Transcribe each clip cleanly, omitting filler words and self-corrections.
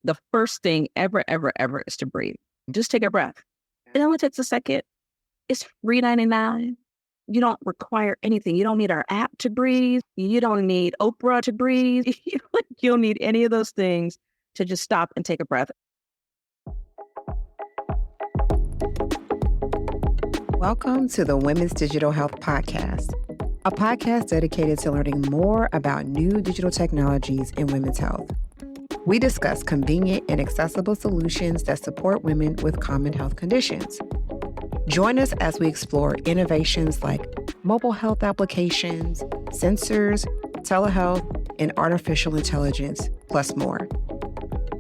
the first thing ever is to breathe. Just take a breath. It only takes a second. It's $3.99. You don't require anything. You don't need our app to breathe. You don't need Oprah to breathe. You don't need any of those things to just stop and take a breath. Welcome to the Women's Digital Health Podcast, a podcast dedicated to learning more about new digital technologies in women's health. We discuss convenient and accessible solutions that support women with common health conditions. Join us as we explore innovations like mobile health applications, sensors, telehealth, and artificial intelligence, plus more.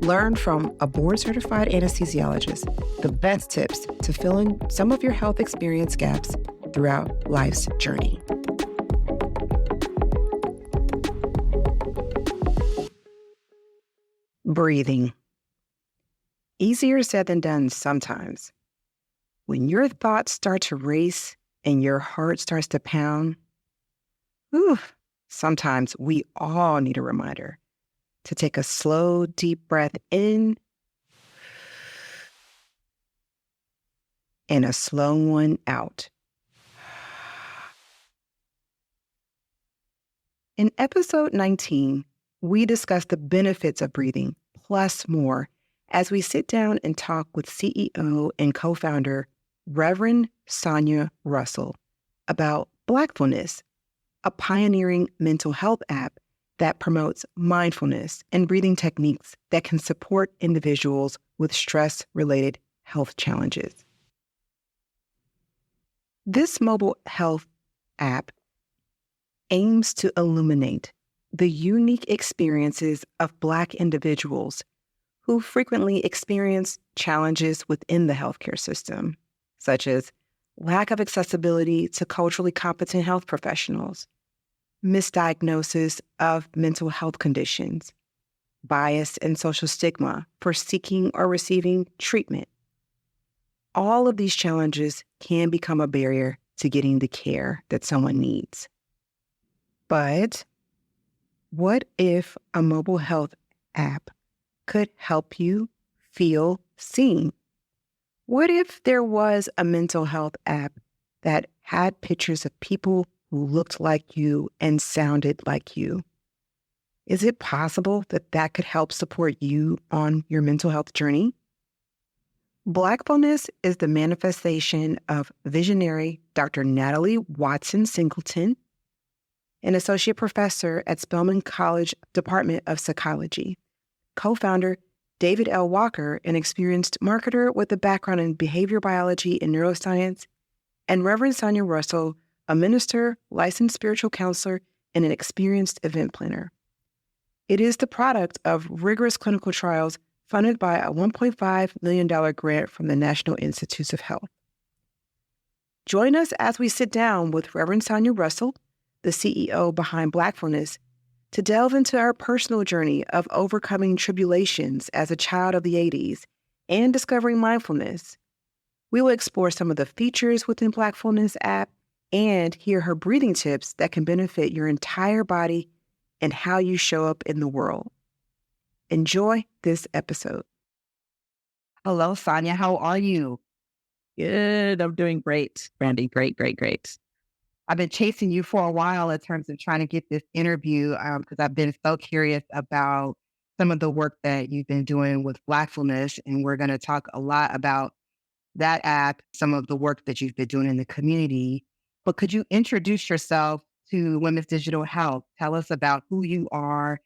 Learn from a board-certified anesthesiologist the best tips to fill in some of your health experience gaps throughout life's journey. Breathing. Easier said than done sometimes. When your thoughts start to race and your heart starts to pound, sometimes we all need a reminder to take a slow, deep breath in and a slow one out. In episode 19, we discuss the benefits of breathing, plus more, as we sit down and talk with CEO and co-founder Reverend Sonia Russell about Blackfullness, a pioneering mental health app that promotes mindfulness and breathing techniques that can support individuals with stress-related health challenges. This mobile health app aims to illuminate the unique experiences of Black individuals who frequently experience challenges within the healthcare system, such as lack of accessibility to culturally competent health professionals, misdiagnosis of mental health conditions, bias and social stigma for seeking or receiving treatment. All of these challenges can become a barrier to getting the care that someone needs. But what if a mobile health app could help you feel seen? What if there was a mental health app that had pictures of people who looked like you and sounded like you? Is it possible that that could help support you on your mental health journey? Blackfullness is the manifestation of visionary Dr. Natalie Watson-Singleton, an associate professor at Spelman College Department of Psychology, co-founder David L. Walker, an experienced marketer with a background in behavior biology and neuroscience, and Reverend Sonia Russell, a minister, licensed spiritual counselor, and an experienced event planner. It is the product of rigorous clinical trials funded by a $1.5 million grant from the National Institutes of Health. Join us as we sit down with Reverend Sonia Russell, the CEO behind Blackfullness, to delve into our personal journey of overcoming tribulations as a child of the 80s and discovering mindfulness. We will explore some of the features within Blackfullness app and hear her breathing tips that can benefit your entire body and how you show up in the world. Enjoy this episode. Hello, Sonia. How are you? Good. I'm doing great, Brandy. Great. I've been chasing you for a while in terms of trying to get this interview because I've been so curious about some of the work that you've been doing with Blackfullness, and we're going to talk a lot about that app, some of the work that you've been doing in the community. But could you introduce yourself to Women's Digital Health? Tell us about who you are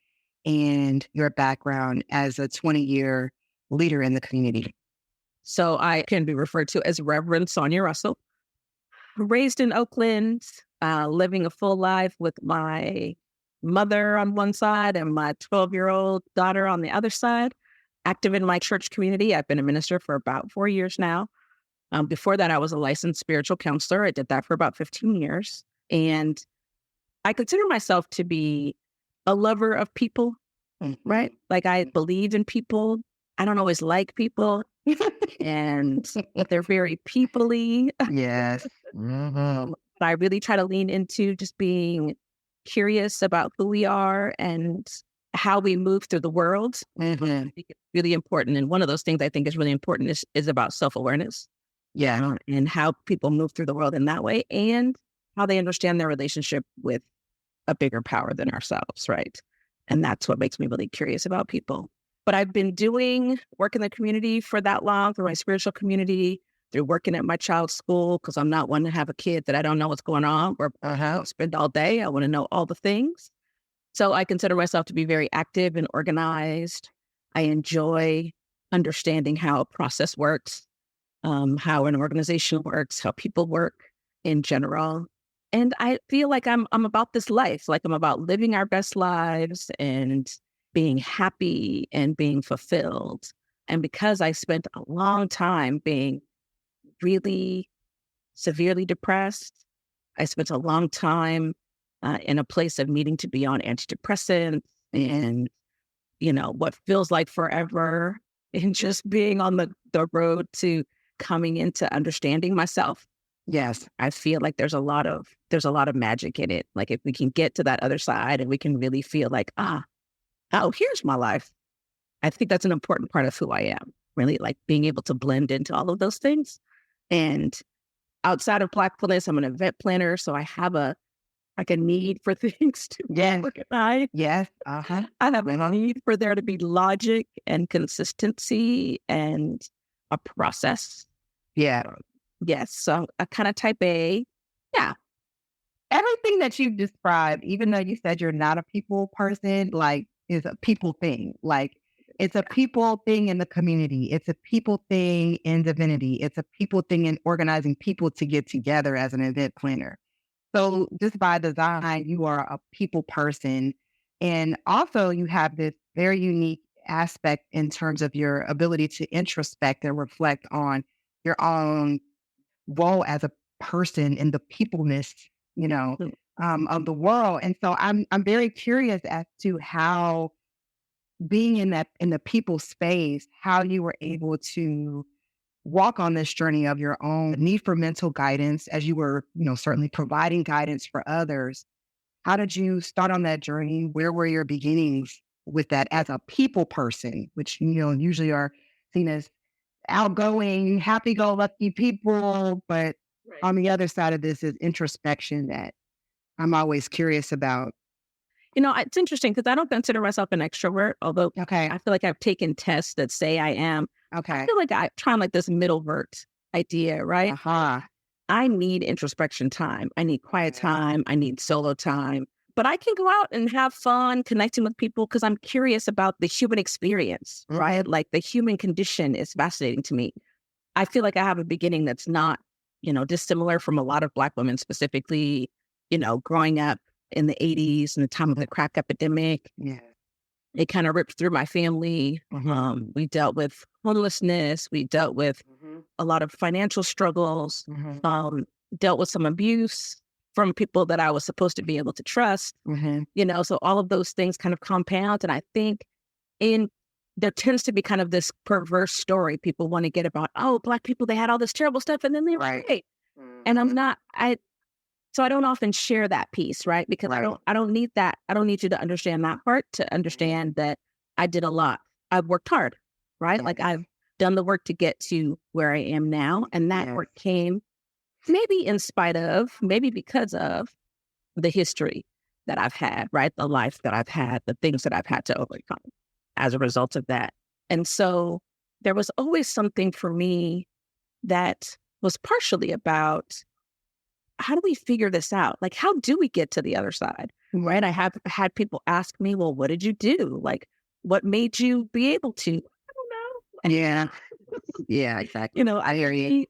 and your background as a 20-year leader in the community. So I can be referred to as Reverend Sonia Russell. Raised in Oakland, living a full life with my mother on one side and my 12-year-old daughter on the other side. Active in my church community. I've been a minister for about 4 years now. Before that, I was a licensed spiritual counselor. I did that for about 15 years. And I consider myself to be a lover of people, right? Like I believe in people. I don't always like people. And they're very people-y. Yes. But I really try to lean into just being curious about who we are and how we move through the world. Mm-hmm. I think it's really important. And one of those things I think is really important is about self-awareness. Yeah. And how people move through the world in that way, and how they understand their relationship with a bigger power than ourselves, right? And that's what makes me really curious about people. But I've been doing work in the community for that long, through my spiritual community, through working at my child's school, because I'm not one to have a kid that I don't know what's going on, or spend all day. I want to know all the things. So I consider myself to be very active and organized. I enjoy understanding how a process works, how an organization works, how people work in general. And I feel like I'm about this life, like I'm about living our best lives and being happy and being fulfilled. And because I spent a long time being really severely depressed, I spent a long time in a place of needing to be on antidepressants and, what feels like forever, and just being on the road to coming into understanding myself. Yes. I feel like there's a lot of magic in it. Like if we can get to that other side and we can really feel like, oh, here's my life. I think that's an important part of who I am. Really, like being able to blend into all of those things. And outside of Blackfullness, I'm an event planner, so I have a need for things to be organized. Yes. I have a need for there to be logic and consistency and a process. Yeah. Yes. So a kind of type A. Yeah. Everything that you've described, even though you said you're not a people person, like is a people thing. Like it's a people thing in the community. It's a people thing in divinity. It's a people thing in organizing people to get together as an event planner. So just by design, you are a people person. And also you have this very unique aspect in terms of your ability to introspect and reflect on your own role as a person in the peopleness, of the world. And so I'm very curious as to how being in the people space, how you were able to walk on this journey of your own need for mental guidance as you were, certainly providing guidance for others. How did you start on that journey? Where were your beginnings with that as a people person, which, usually are seen as outgoing, happy-go-lucky people, but on the other side of this is introspection that I'm always curious about. It's interesting because I don't consider myself an extrovert, although I feel like I've taken tests that say I am. I feel like I'm trying like this middlevert idea, right? I need introspection time. I need quiet time. I need solo time. But I can go out and have fun connecting with people because I'm curious about the human experience, right? Like the human condition is fascinating to me. I feel like I have a beginning that's not, dissimilar from a lot of Black women, specifically, growing up in the 80s and the time of the crack epidemic. Yeah. It kind of ripped through my family. We dealt with homelessness. We dealt with a lot of financial struggles, dealt with some abuse from people that I was supposed to be able to trust, so all of those things kind of compound. And I think there tends to be kind of this perverse story people want to get about, Black people, they had all this terrible stuff and then they were right. And so I don't often share that piece, right? Because I don't need that. I don't need you to understand that part to understand that I did a lot. I've worked hard, right? Like I've done the work to get to where I am now. And that work came maybe in spite of, maybe because of the history that I've had, right? The life that I've had, the things that I've had to overcome as a result of that. And so there was always something for me that was partially about, how do we figure this out? Like, how do we get to the other side? Right. I have had people ask me, well, what did you do? Like, what made you be able to? I don't know. Yeah. Yeah, exactly. I hear you.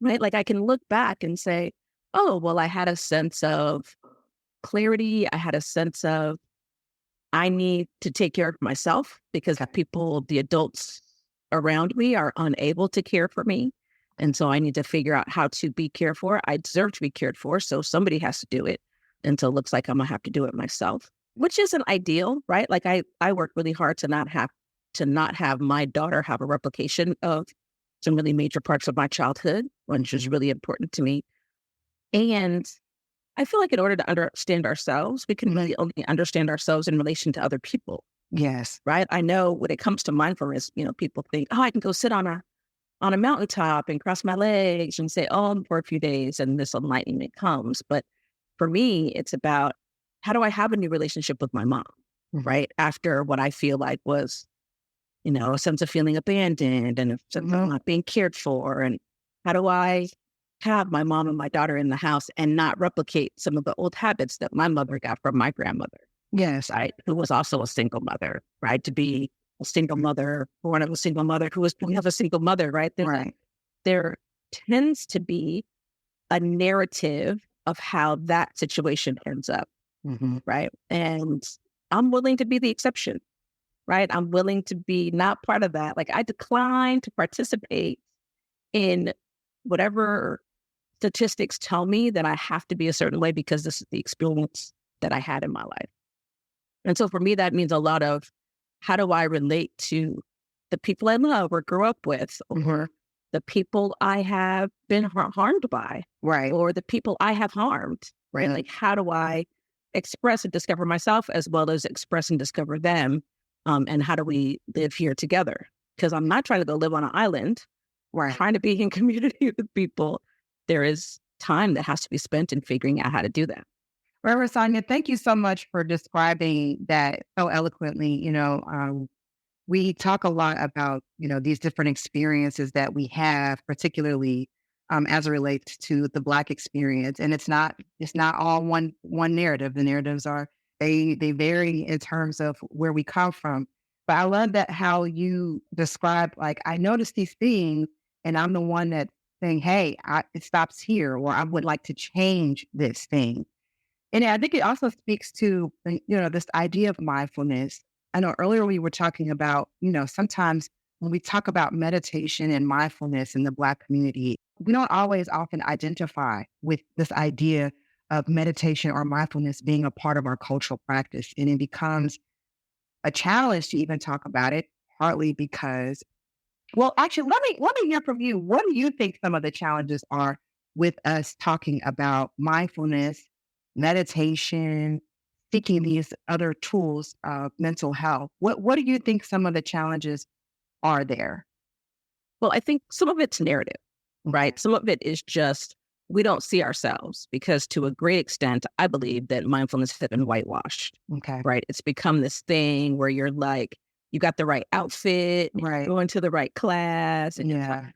Right. Like I can look back and say, oh, well, I had a sense of clarity. I had a sense of, I need to take care of myself because the adults around me are unable to care for me. And so I need to figure out how to be cared for. I deserve to be cared for. So somebody has to do it. And so it looks like I'm going to have to do it myself, which isn't ideal, right? Like I work really hard to not have my daughter have a replication of some really major parts of my childhood, which is really important to me. And I feel like in order to understand ourselves, we can really only understand ourselves in relation to other people, Yes. right? I know when it comes to mindfulness, people think, oh, I can go sit on a mountaintop and cross my legs and say, oh, for a few days and this enlightenment comes. But for me, it's about how do I have a new relationship with my mom, right? After what I feel like was, a sense of feeling abandoned and a sense of not being cared for. And how do I have my mom and my daughter in the house and not replicate some of the old habits that my mother got from my grandmother? Yes. Right? Who was also a single mother, right? To be a single mother, born of a single mother, who was born of a single mother, right? There tends to be a narrative of how that situation ends up, right? And I'm willing to be the exception, right? I'm willing to be not part of that. Like I decline to participate in whatever statistics tell me that I have to be a certain way because this is the experience that I had in my life. And so for me, that means a lot of how do I relate to the people I love or grew up with, or the people I have been harmed by, right, or the people I have harmed, right? Like how do I express and discover myself as well as express and discover them? And how do we live here together? Because I'm not trying to go live on an island. We're trying to be in community with people. There is time that has to be spent in figuring out how to do that. Reverend Sonia, thank you so much for describing that so eloquently. We talk a lot about, these different experiences that we have, particularly as it relates to the Black experience. And it's not all one narrative. The narratives they vary in terms of where we come from. But I love that how you describe, like, I notice these things and I'm the one that's saying, hey, it stops here, or I would like to change this thing. And I think it also speaks to, this idea of mindfulness. I know earlier we were talking about, sometimes when we talk about meditation and mindfulness in the Black community, we don't always often identify with this idea of meditation or mindfulness being a part of our cultural practice. And it becomes a challenge to even talk about it, partly because, well, actually, let me hear from you. What do you think some of the challenges are with us talking about mindfulness, meditation, seeking these other tools of mental health? What do you think some of the challenges are there? Well, I think some of it's narrative, right? Some of it is just we don't see ourselves because to a great extent, I believe that mindfulness has been whitewashed, right? It's become this thing where you're like, you got the right outfit, right? Going to the right class. And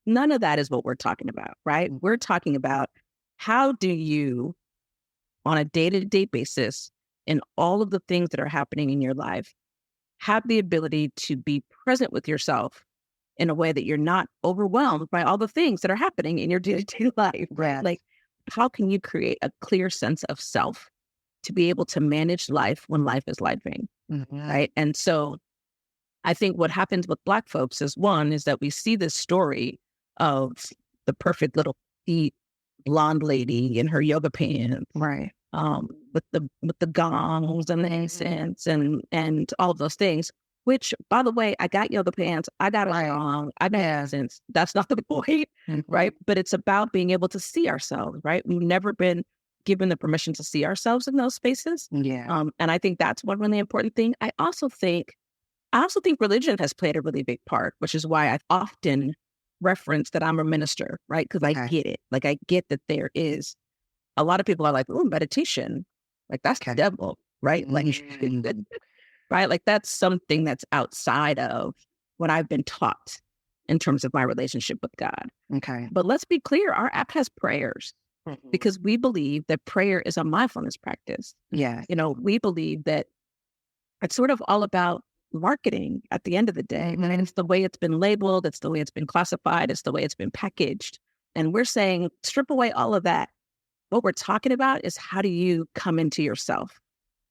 none of that is what we're talking about, right? We're talking about how do you, on a day-to-day basis, in all of the things that are happening in your life, have the ability to be present with yourself in a way that you're not overwhelmed by all the things that are happening in your day-to-day life, right? Like, how can you create a clear sense of self to be able to manage life when life is lifing, right? And so I think what happens with Black folks is that we see this story of the perfect little petite blonde lady in her yoga pants, right? With the gongs and the incense and all of those things. Which, by the way, I got yoga pants, I got a gong, I got incense. That's not the point, right? But it's about being able to see ourselves, right? We've never been given the permission to see ourselves in those spaces. And I think that's one really important thing. I also think religion has played a really big part, which is why I've often referenced that I'm a minister, right? Because I get it. Like, I get that there is a lot of people are like, oh, meditation, like that's the devil, right? Like, right? Like, that's something that's outside of what I've been taught in terms of my relationship with God. But let's be clear, our app has prayers because we believe that prayer is a mindfulness practice. We believe that it's sort of all about marketing at the end of the day. And it's the way it's been labeled, it's the way it's been classified, it's the way it's been packaged. And we're saying, strip away all of that. What we're talking about is how do you come into yourself?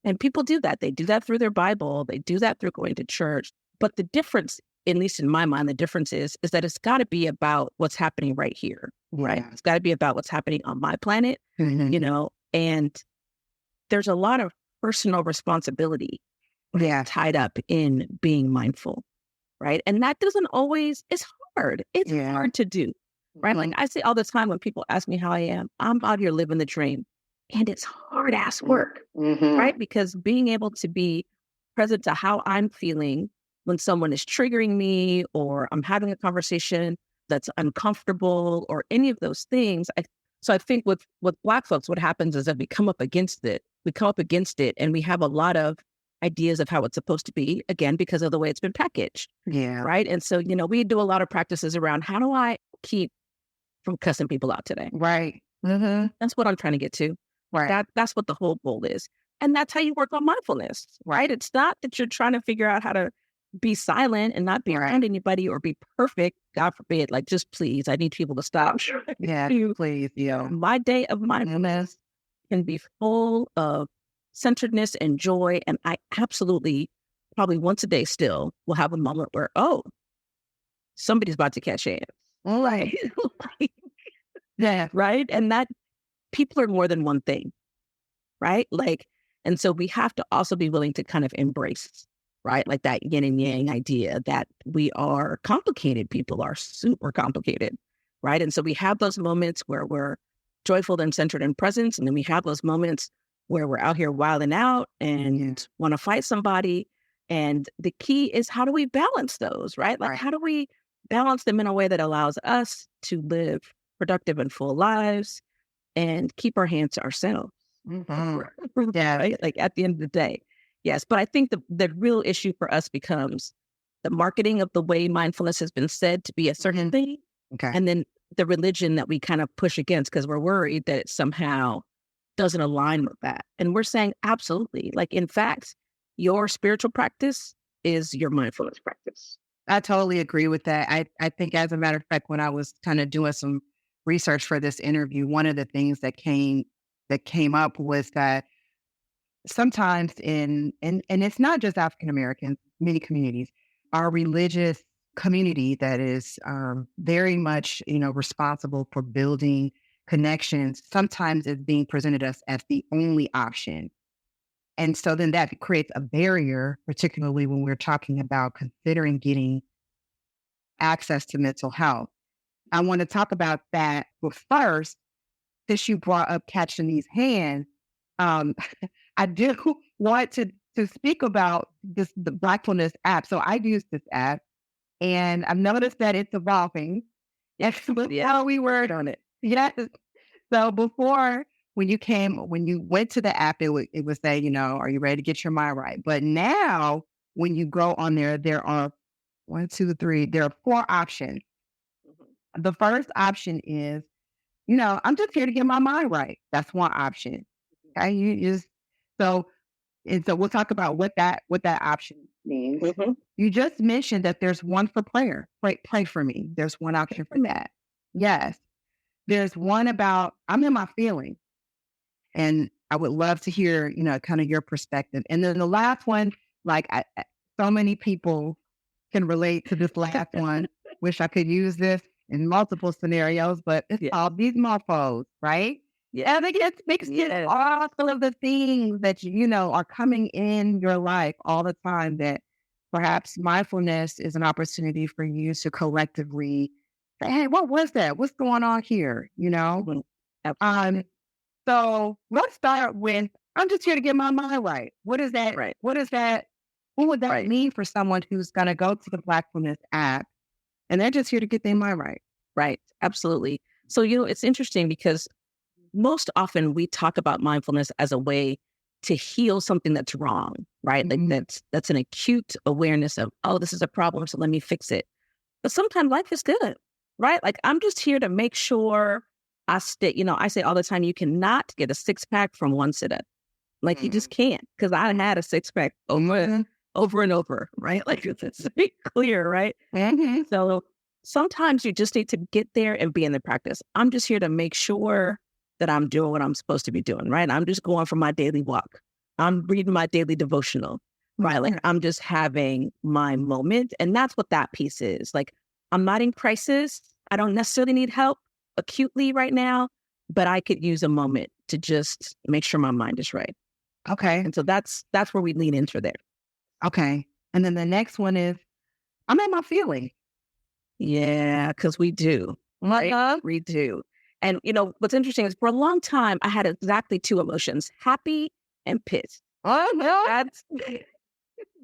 And people do that. They do that through their Bible. They do that through going to church. But the difference, at least in my mind, the difference is that it's got to be about what's happening right here, right? It's got to be about what's happening on my planet, and there's a lot of personal responsibility tied up in being mindful, right? And that doesn't always, it's hard. It's hard to do, right? Like I say all the time when people ask me how I am, I'm out here living the dream. And it's hard ass work, right? Because being able to be present to how I'm feeling when someone is triggering me or I'm having a conversation that's uncomfortable or any of those things. So I think with Black folks, what happens is that we come up against it. And we have a lot of ideas of how it's supposed to be, again, because of the way it's been packaged. Yeah. Right. And so, we do a lot of practices around how do I keep from cussing people out today? Right. Mm-hmm. That's what I'm trying to get to. Right. That's what the whole goal is. And that's how you work on mindfulness, right? It's not that you're trying to figure out how to be silent and not be around anybody or be perfect. God forbid, like, just please, I need people to stop. Yeah, please. Yeah. My day of mindfulness can be full of centeredness and joy. And I absolutely, probably once a day still, will have a moment where, oh, somebody's about to catch hands. Right. Yeah. Right. And that people are more than one thing. Right. Like, and so we have to also be willing to kind of embrace, right? Like that yin and yang idea that we are complicated. People are super complicated. Right. And so we have those moments where we're joyful and centered in presence. And then we have those moments where we're out here wilding out and want to fight somebody. And the key is, how do we balance those? Right. Like, how do we balance them in a way that allows us to live productive and full lives and keep our hands to ourselves? Yeah, right? Like, at the end of the day. Yes. But I think the real issue for us becomes the marketing of the way mindfulness has been said to be a certain thing. Okay. And then the religion that we kind of push against because we're worried that it somehow doesn't align with that. And we're saying, absolutely. Like, in fact, your spiritual practice is your mindfulness practice. I totally agree with that. I think, as a matter of fact, when I was kind of doing some research for this interview, one of the things that came up was that sometimes and it's not just African Americans, many communities, our religious community that is very much, responsible for building connections, sometimes is being presented us as the only option. And so then that creates a barrier, particularly when we're talking about considering getting access to mental health. I want to talk about that. But first, since you brought up catching these hands, I do want to speak about the Blackfullness app. So I use this app, and I've noticed that it's evolving. Yes, how we were on it. Yes. So before, when you went to the app, it would say, are you ready to get your mind right? But now, when you go on there are 1, 2, 3. There are 4 options. The first option is, I'm just here to get my mind right. That's one option. Okay, so we'll talk about what that option means. You just mentioned that there's one for prayer. Pray for me. There's one option for that. Yes. There's one about, I'm in my feelings, and I would love to hear, kind of your perspective. And then the last one, like, so many people can relate to this last one. Wish I could use this in multiple scenarios, but it's all these mofos, right? Yeah, I think it's mixed in all of the things that, are coming in your life all the time, that perhaps mindfulness is an opportunity for you to collectively say, hey, what was that? What's going on here? So let's start with, I'm just here to get my mind right. What is that? Right. What is that? What would that mean for someone who's going to go to the Blackfullness app and they're just here to get their mind right? Right. Absolutely. So, it's interesting because most often we talk about mindfulness as a way to heal something that's wrong, right? Like that's an acute awareness of, oh, this is a problem, so let me fix it. But sometimes life is good, right? Like, I'm just here to make sure I stay, I say all the time, you cannot get a 6-pack from one sit-up. Like, you just can't, because I had a 6-pack over and over, right? Like, it's very clear, right? So sometimes you just need to get there and be in the practice. I'm just here to make sure that I'm doing what I'm supposed to be doing, right? I'm just going for my daily walk. I'm reading my daily devotional, right? Like, I'm just having my moment. And that's what that piece is. Like, I'm not in crisis. I don't necessarily need help acutely right now, but I could use a moment to just make sure my mind is right. Okay. And so that's where we lean into there. Okay. And then the next one is, I'm in my feelings. Yeah, because we do. Right? We do. And, what's interesting is for a long time, I had exactly two emotions, happy and pissed. Oh, no.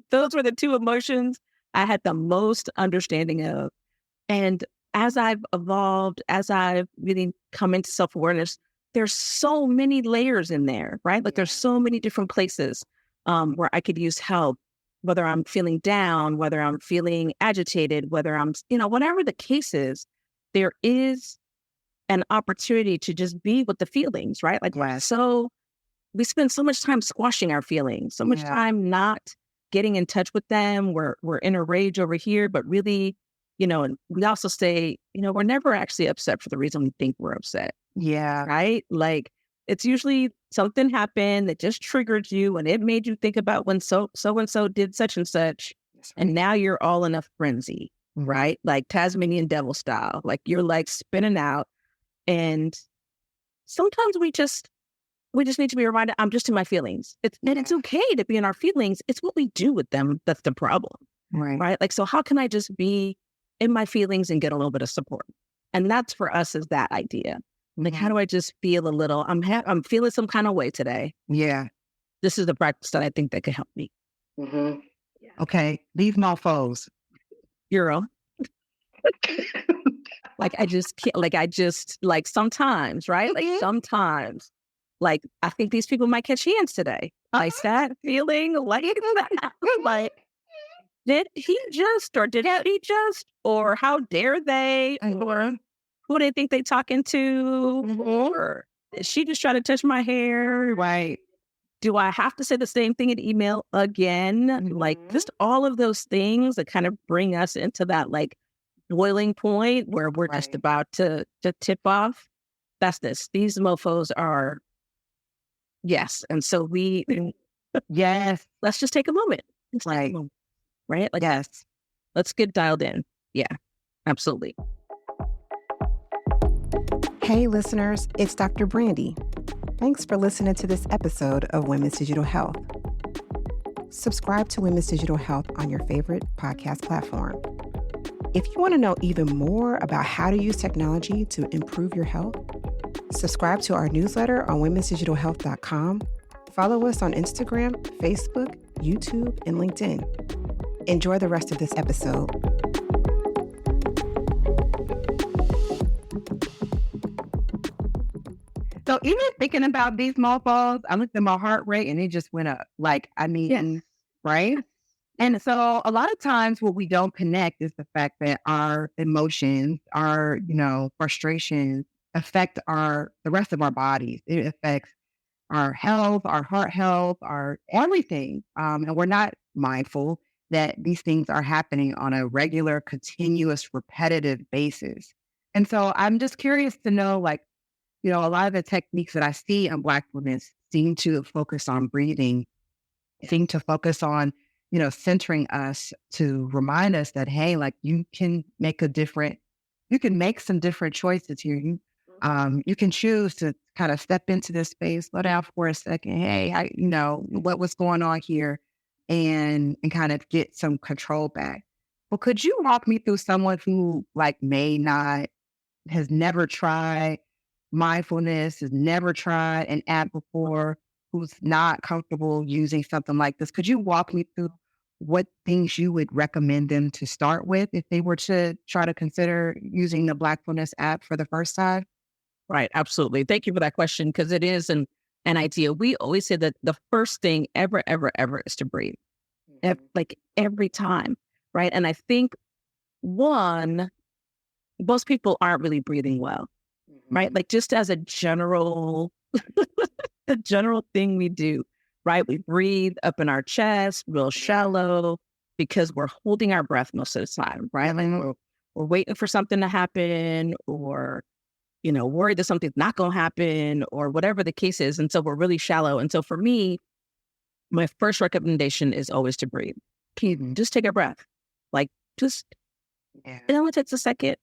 Those were the two emotions I had the most understanding of. And as I've evolved, as I've really come into self-awareness, there's so many layers in there, right? Like there's so many different places where I could use help, whether I'm feeling down, whether I'm feeling agitated, whether I'm, whatever the case is, there is an opportunity to just be with the feelings, right? Like, so we spend so much time squashing our feelings, so much time not getting in touch with them. We're in a rage over here, but really, and we also say, we're never actually upset for the reason we think we're upset. Yeah. Right? Like it's usually something happened that just triggered you and it made you think about when so-and-so did such and such. Right. And now you're all in a frenzy, right? Like Tasmanian devil style, like you're like spinning out. And sometimes we just need to be reminded, I'm just in my feelings. And it's okay to be in our feelings. It's what we do with them that's the problem, right? Like, so how can I just be in my feelings and get a little bit of support? And that's for us is that idea. Like, how do I just feel a little, I'm feeling some kind of way today. Yeah. This is the practice that I think that could help me. Mm-hmm. Yeah. Okay. These mofos. Euro. I just can't, like sometimes, right? Like sometimes, like I think these people might catch hands today. Like that feeling like did he just, or how dare they, or who they think they talking to, or did she just try to touch my hair? Right. Do I have to say the same thing in email again? Like just all of those things that kind of bring us into that like boiling point where we're just about to tip off. That's this. These mofos are, yes. And so let's just take a moment. Right. Right? Like, yes. Let's get dialed in. Yeah, absolutely. Hey, listeners, it's Dr. Brandy. Thanks for listening to this episode of Women's Digital Health. Subscribe to Women's Digital Health on your favorite podcast platform. If you want to know even more about how to use technology to improve your health, subscribe to our newsletter on womensdigitalhealth.com. Follow us on Instagram, Facebook, YouTube, and LinkedIn. Enjoy the rest of this episode. So even thinking about these mofos, I looked at my heart rate and it just went up. Like, I mean, right? And so a lot of times what we don't connect is the fact that our emotions, our, frustrations affect the rest of our bodies. It affects our health, our heart health, our everything. And we're not mindful that these things are happening on a regular, continuous, repetitive basis. And so I'm just curious to know, like, a lot of the techniques that I see in Blackfullness seem to focus on breathing, seem to focus on, centering us to remind us that, hey, like you can make some different choices here. You can choose to kind of step into this space, slow down for a second. Hey, what was going on here and kind of get some control back. Well, could you walk me through someone who has never tried mindfulness, has never tried an app before, who's not comfortable using something like this? Could you walk me through what things you would recommend them to start with if they were to try to consider using the Blackfullness app for the first time? Right. Absolutely. Thank you for that question, because it is an idea. We always say that the first thing ever is to breathe, like every time. Right. And I think most people aren't really breathing well. Right. Like just as a general thing we do, right? We breathe up in our chest, real shallow, because we're holding our breath most of the time, right? Like we're waiting for something to happen, or, worried that something's not going to happen, or whatever the case is. And so we're really shallow. And so for me, my first recommendation is always to breathe. Just take a breath. Like it only takes a second.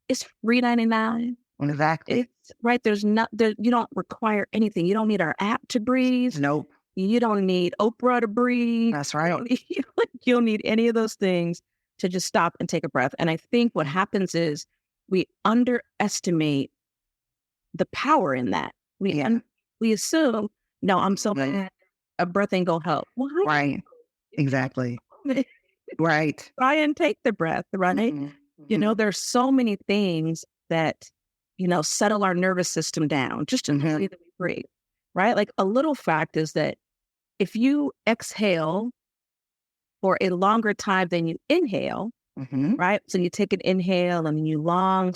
It's $3.99. Exactly. It's right. You don't require anything. You don't need our app to breathe. Nope. You don't need Oprah to breathe. That's right. You don't need any of those things to just stop and take a breath. And I think what happens is we underestimate the power in that. We assume, no, I'm so bad, a breath ain't gonna help. Well, Right. Exactly. Right. try and take the breath, right? Mm-hmm. You know, there's so many things that, settle our nervous system down just in the way that we breathe, right? Like a little fact is that if you exhale for a longer time than you inhale, right? So you take an inhale and you long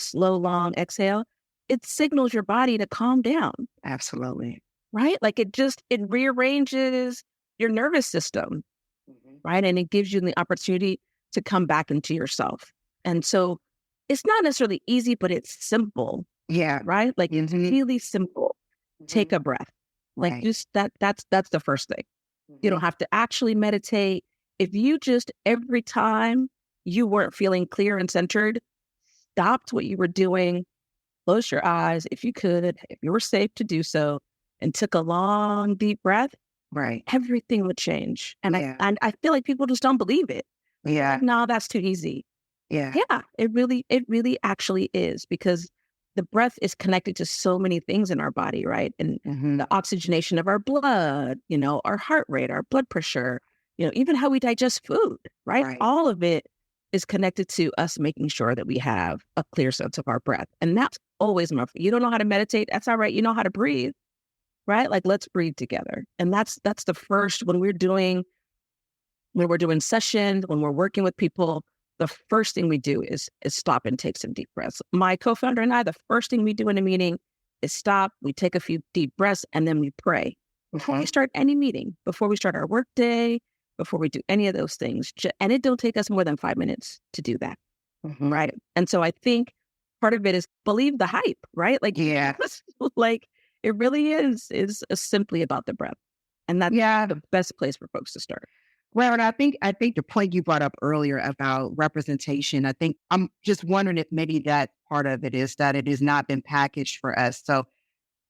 exhale, it signals your body to calm down. Absolutely. Right? Like it rearranges your nervous system, right? And it gives you the opportunity to come back into yourself. And so it's not necessarily easy, but it's simple. Yeah. Right? Like it's really simple. Take a breath. Like just that's the first thing. You don't have to actually meditate. If you just every time you weren't feeling clear and centered, stopped what you were doing, close your eyes if you could, if you were safe to do so, and took a long, deep breath, right, everything would change. And I feel like people just don't believe it. Yeah. Like, no, that's too easy. Yeah. Yeah, it really actually is, because the breath is connected to so many things in our body, right? And the oxygenation of our blood, our heart rate, our blood pressure, even how we digest food, right? All of it is connected to us making sure that we have a clear sense of our breath. And that's always you don't know how to meditate, that's all right. You know how to breathe, right? Like, let's breathe together. And that's the first, when we're doing sessions, when we're working with people, the first thing we do is stop and take some deep breaths. My co-founder and I, the first thing we do in a meeting is stop, we take a few deep breaths, and then we pray before we start any meeting, before we start our work day, before we do any of those things. And it don't take us more than 5 minutes to do that, right? And so I think part of it is believe the hype, right? Like, like it really is simply about the breath. And that's the best place for folks to start. Well, and I think the point you brought up earlier about representation, I think I'm just wondering if maybe that part of it is that it has not been packaged for us. So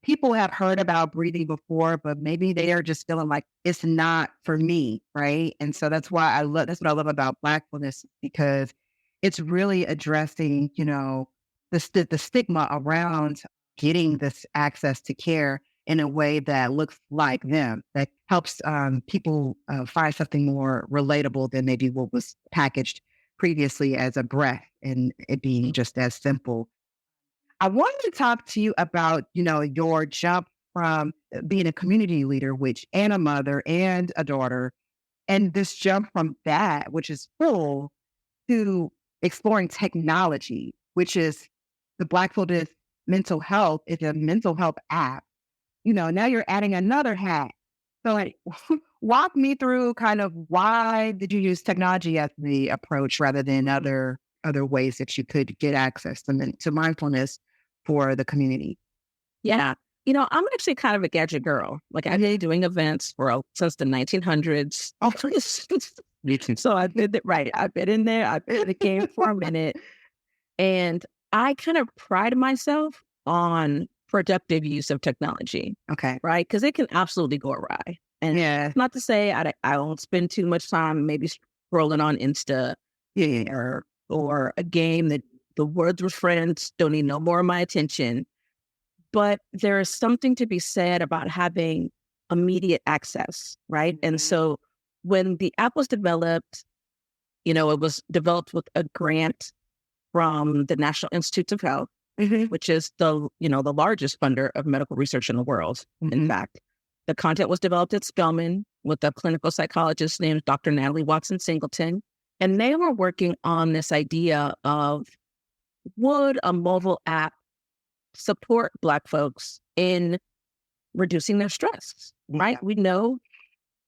people have heard about breathing before, but maybe they are just feeling like it's not for me, right? And so that's what I love about Blackfullness, because it's really addressing, the stigma around getting this access to care in a way that looks like them, that helps people find something more relatable than maybe what was packaged previously as a breath, and it being just as simple. I wanted to talk to you about, your jump from being a community leader, and a mother and a daughter, and this jump from that, which is full, to exploring technology, which is the Blackfullness mental health. It's a mental health app. Now you're adding another hat. So walk me through kind of why did you use technology as the approach rather than other ways that you could get access to mindfulness for the community? Yeah. I'm actually kind of a gadget girl. Like, I've been doing events since the 1900s. Oh, me too. So I've been I've been in there. I've been in the game for a minute. And I kind of pride myself on productive use of technology. Okay. Right? Because it can absolutely go awry. And not to say I won't spend too much time maybe scrolling on Insta or a game that the words with friends don't need no more of my attention. But there is something to be said about having immediate access, right? And so when the app was developed, it was developed with a grant from the National Institutes of Health, which is the largest funder of medical research in the world. In fact, the content was developed at Spelman with a clinical psychologist named Dr. Natalie Watson Singleton. And they were working on this idea of, would a mobile app support Black folks in reducing their stress, right? We know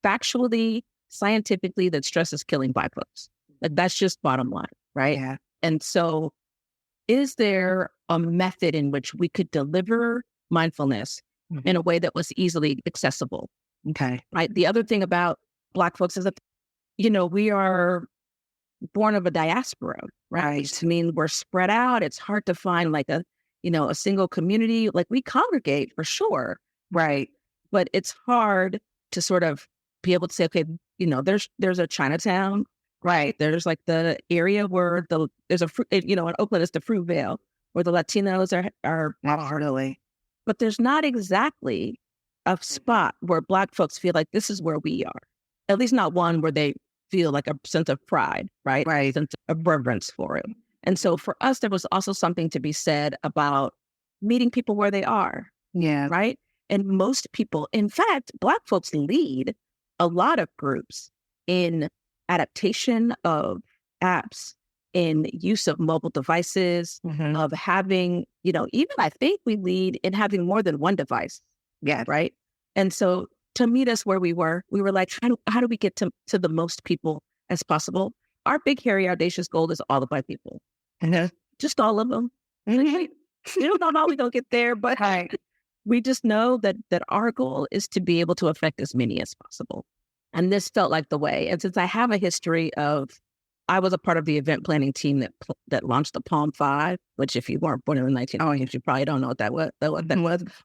factually, scientifically, that stress is killing Black folks. Like, that's just bottom line, right? Yeah. And so is there a method in which we could deliver mindfulness in a way that was easily accessible? Okay. Right. The other thing about Black folks is that, we are born of a diaspora, right? Which means we're spread out. It's hard to find like a single community. Like, we congregate for sure. Right. But it's hard to sort of be able to say, okay, there's a Chinatown. Right. There's like the area where there's a fruit, in Oakland, it's the Fruitvale, where the Latinos are Absolutely. but there's not exactly a spot where Black folks feel like this is where we are. At least not one where they feel like a sense of pride, right? Right. A sense of reverence for it. And so for us, there was also something to be said about meeting people where they are, Yeah. right? And most people, in fact, Black folks lead a lot of groups in adaptation of apps, in use of mobile devices, of having, even I think we lead in having more than one device. Yeah. Right. And so to meet us where we were like, how do we get to the most people as possible? Our big, hairy, audacious goal is all the Black people. Just all of them. We don't know how we don't get there, but we just know that our goal is to be able to affect as many as possible. And this felt like the way. And since I have a history of, I was a part of the event planning team that launched the Palm 5, which if you weren't born in the 1900s, you probably don't know what that was.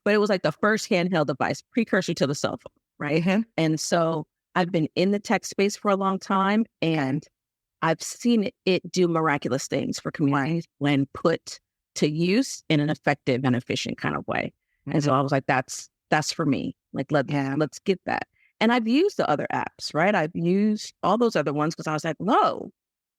But it was like the first handheld device, precursor to the cell phone, right? And so I've been in the tech space for a long time, and I've seen it do miraculous things for communities when put to use in an effective and efficient kind of way. And so I was like, that's for me. Like, let's get that. And I've used the other apps, right? I've used all those other ones because I was like, whoa,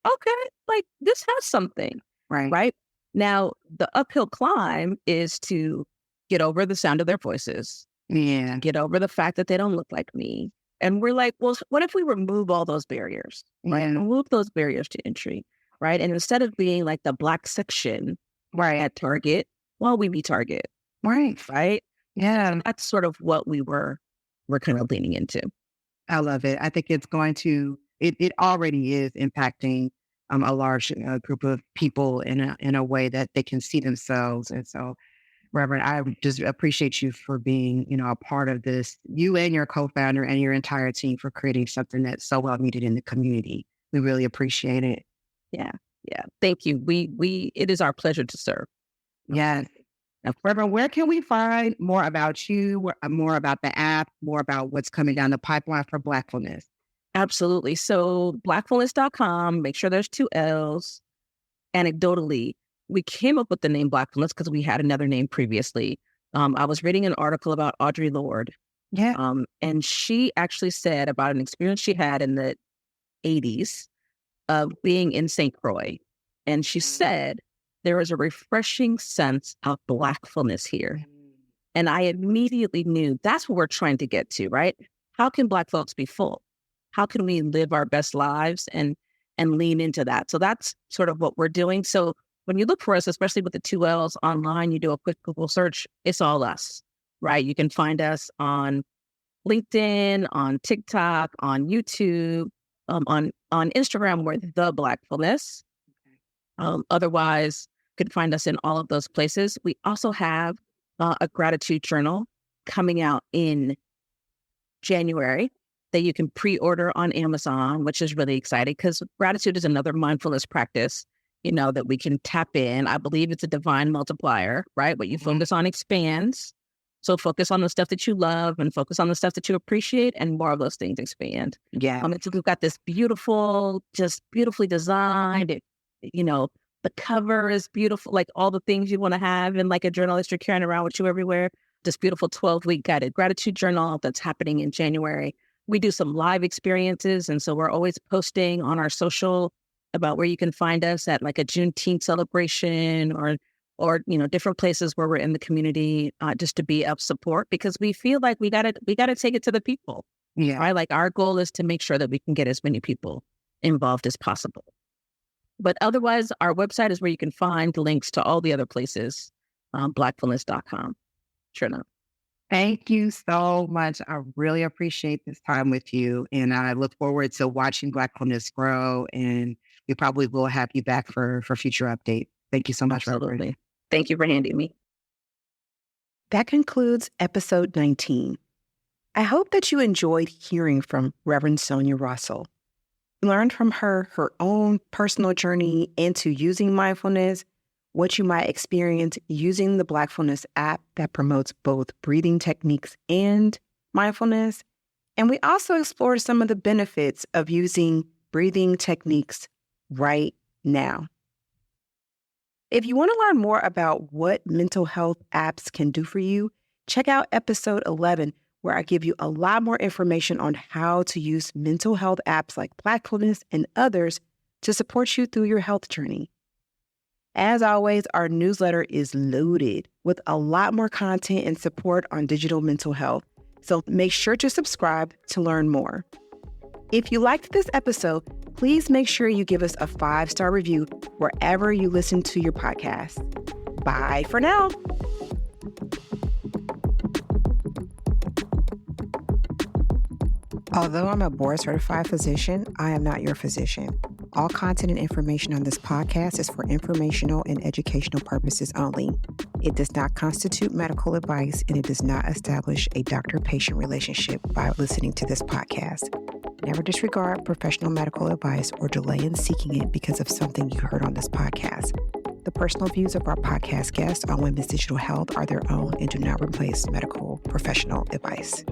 okay, like this has something, right? Now, the uphill climb is to get over the sound of their voices, get over the fact that they don't look like me. And we're like, well, what if we remove all those barriers, right? Remove those barriers to entry, right? And instead of being like the Black section at Target, well, we be Target, right? Yeah, that's sort of what we're kind of leaning into. I love it. I think it's going to, it already is impacting a large group of people in a way that they can see themselves. And so, Reverend, I just appreciate you for being, a part of this, you and your co-founder and your entire team for creating something that's so well needed in the community. We really appreciate it. Yeah. Thank you. It is our pleasure to serve. Yes. Reverend, where can we find more about you, more about the app, more about what's coming down the pipeline for Blackfullness? Absolutely. So blackfullness.com, make sure there's 2 L's. Anecdotally, we came up with the name Blackfullness because we had another name previously. I was reading an article about Audre Lorde. And she actually said about an experience she had in the 80s of being in St. Croix. And she said, there is a refreshing sense of Blackfullness here. And I immediately knew that's what we're trying to get to, right? How can Black folks be full? How can we live our best lives and lean into that? So that's sort of what we're doing. So when you look for us, especially with the 2 L's online, you do a quick Google search, it's all us, right? You can find us on LinkedIn, on TikTok, on YouTube, on Instagram, we're The Blackfullness. Otherwise, you can find us in all of those places. We also have a gratitude journal coming out in January that you can pre-order on Amazon, which is really exciting because gratitude is another mindfulness practice, that we can tap in. I believe it's a divine multiplier, right? What you focus on expands. So focus on the stuff that you love and focus on the stuff that you appreciate, and more of those things expand. So we've got this just beautifully designed, the cover is beautiful, like all the things you want to have in like a journal that you're carrying around with you everywhere. This beautiful 12-week guided gratitude journal that's happening in January. We do some live experiences. And so we're always posting on our social about where you can find us at like a Juneteenth celebration or different places where we're in the community, just to be of support, because we feel like we gotta take it to the people. Right? Like our goal is to make sure that we can get as many people involved as possible. But otherwise, our website is where you can find links to all the other places, blackfullness.com. Sure enough. Thank you so much. I really appreciate this time with you. And I look forward to watching Blackfullness grow. And we probably will have you back for future updates. Thank you so much, Absolutely. Reverend. Thank you for handing me. That concludes episode 19. I hope that you enjoyed hearing from Reverend Sonia Russell. Learned from her own personal journey into using mindfulness, what you might experience using the Blackfullness app that promotes both breathing techniques and mindfulness. And we also explored some of the benefits of using breathing techniques right now. If you want to learn more about what mental health apps can do for you, check out episode 11, where I give you a lot more information on how to use mental health apps like Blackfullness and others to support you through your health journey. As always, our newsletter is loaded with a lot more content and support on digital mental health, so make sure to subscribe to learn more. If you liked this episode, please make sure you give us a 5-star review wherever you listen to your podcast. Bye for now. Although I'm a board-certified physician, I am not your physician. All content and information on this podcast is for informational and educational purposes only. It does not constitute medical advice, and it does not establish a doctor-patient relationship by listening to this podcast. Never disregard professional medical advice or delay in seeking it because of something you heard on this podcast. The personal views of our podcast guests on women's digital health are their own and do not replace medical professional advice.